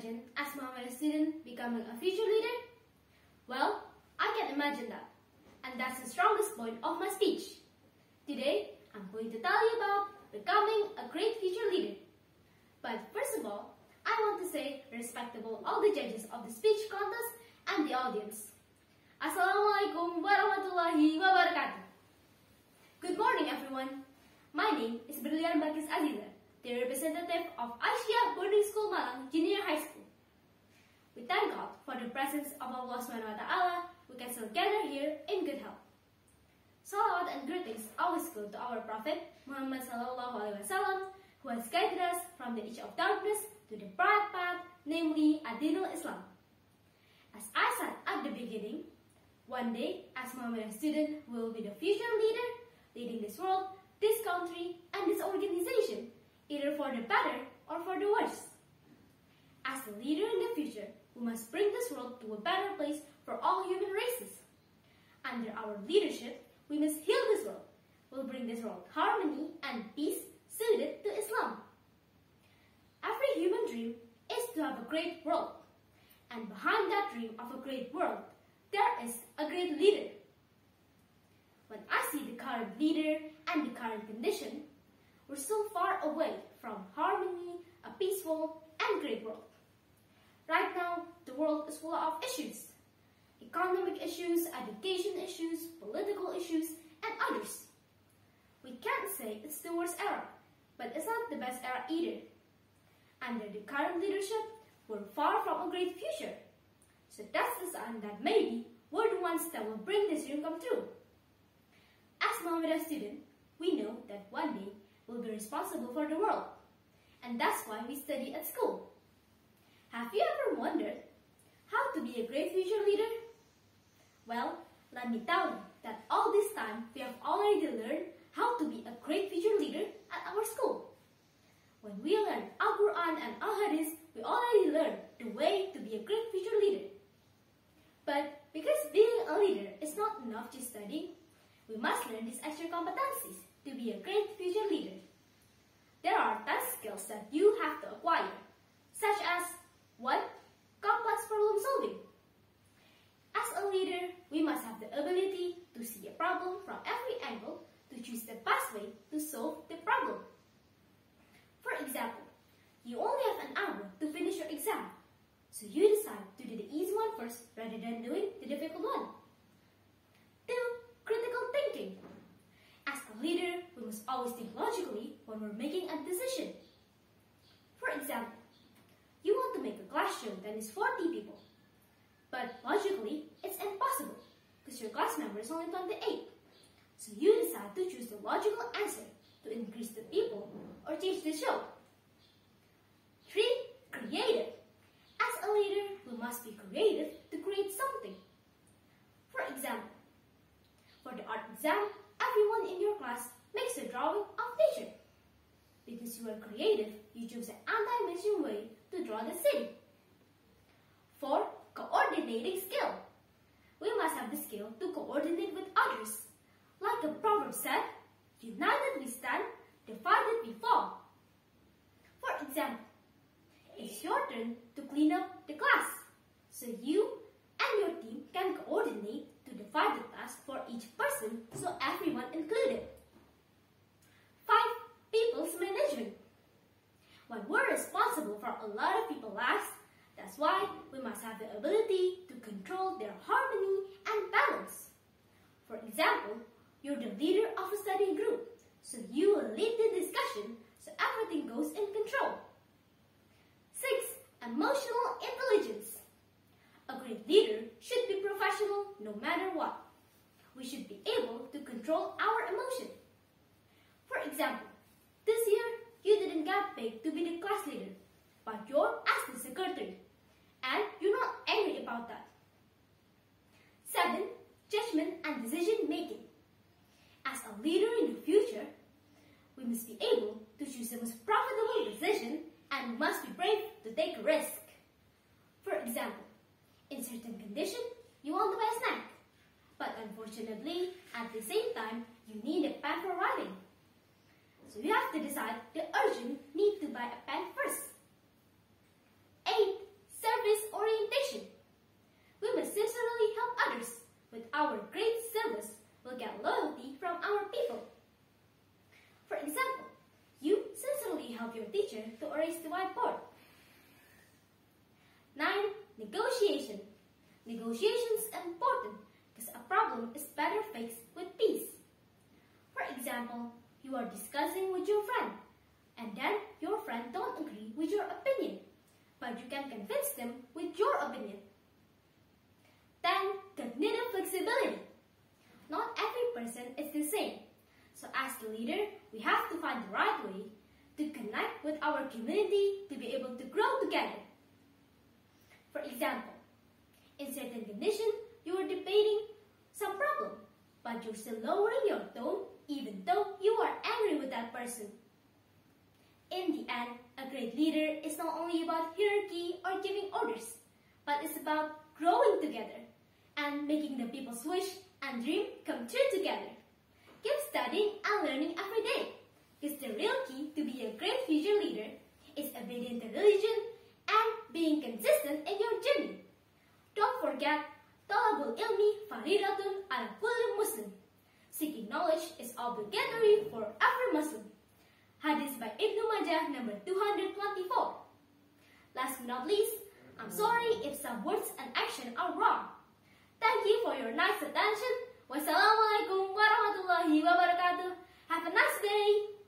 imagine as a student becoming a future leader? Well, I can imagine that. And that's the strongest point of my speech. Today, I'm going to tell you about becoming a great future leader. But first of all, I want to say respectable all the judges of the speech contest and the audience. Assalamualaikum warahmatullahi wabarakatuh. Good morning, everyone. My name is BerlianBalqisAziza, the representative of AisyiyahBoardingSchoolMalang Junior High School. We thank God for the presence of Allah SWT. We can still gather here in good health. Salawat and greetings always go to our Prophet Muhammad SAW, who has guided us from the age of darkness to the bright path, namely Adinul Islam. As I said at the beginning, one day, as Muhammadan student, we will be the future leader, leading this world, this country, and this organization, either for the better or for the worse. As the leader in the future, we must bring this world to a better place for all human races. Under our leadership, we must heal this world. We'll bring this world harmony and peace suited to Islam. Every human dream is to have a great world. And behind that dream of a great world, there is a great leader. When I see the current leader and the current condition, we're so far away from harmony, a peaceful and great world. Right now, the world is full of issues. Economic issues, education issues, political issues, and others. We can't say it's the worst era, but it's not the best era either. Under the current leadership, we're far from a great future. So that's the sign that maybe we're the ones that will bring this dream come true. As Muhammadan student, we know that one day we'll be responsible for the world. And that's why we study at school. Have you ever wondered how to be a great future leader? Well, let me tell you that all this time we have already learned how to be a great future leader at our school. When we learn Al-Quran and Al-Hadith, we already learned the way to be a great future leader. But because being a leader is not enough to study, we must learn these extra competencies to be a great future leader. There are 10 skills that you have to acquire, such as 1. Complex problem solving. As a leader, we must have the ability to see a problem from every angle to choose the best way to solve the problem. For example, you only have an hour to finish your exam, so you decide to do the easy one first rather than doing the difficult one. 2. Critical thinking. As a leader, we must always think logically when we're making a decision. For example, you want to make a class show that is 40 people, but logically, it's impossible because your class member is only 28. So you decide to choose the logical answer to increase the people or change the show. 3. Creative. As a leader, we must be creative to create something. For example, for the art exam, everyone in your class makes a drawing of nature. Because you are creative, you choose an anti-mainstream way to draw the city. 4. Coordinating skill. We must have the skill to coordinate with others. Like the proverb said, united we stand, divided we fall. For example, it's your turn to clean up the class. So you and your team can coordinate to divide the task for each person so everyone included. 5. People's management. When we're responsible for a lot of people's lives, that's why we must have the ability to control their harmony and balance. For example, you're the leader of a study group, so you will lead the discussion so everything goes in control. 6. Emotional intelligence. A great leader should be professional no matter what. We should be able to control our emotion. For example, this year you didn't get paid to be the class leader, but you're as the secretary, and you're not angry about that. 7. Judgment and decision making. As a leader in the future, we must be able to choose the most profitable decision and must be brave to take a risk. For example, in certain condition, you want to buy a snack, but unfortunately, at the same time, you need a pen for writing. So you have to decide the urgent need to buy a pen first. 8. negotiations are important because a problem is better fixed with peace. For example, you are discussing with your friend and then your friend don't agree with your opinion, but you can convince them with your opinion. Then, cognitive flexibility. Not every person is the same. So as the leader, we have to find the right way to connect with our community to be able to grow together. For example, in certain conditions, you are debating some problem, but you're still lowering your tone even though you are angry with that person. In the end, a great leader is not only about hierarchy or giving orders, but it's about growing together and making the people's wish and dream come true together. Keep studying and learning every day, because the real key to be a great future leader is obeying the religion and being consistent in your journey. Don't forget, Talabul ilmi faridatun ala kulli muslim. Seeking knowledge is obligatory for every Muslim. Hadis by Ibnu Majah number 224. Last but not least, I'm sorry if some words and action are wrong. Thank you for your nice attention. Wassalamualaikum warahmatullahi wabarakatuh. Have a nice day.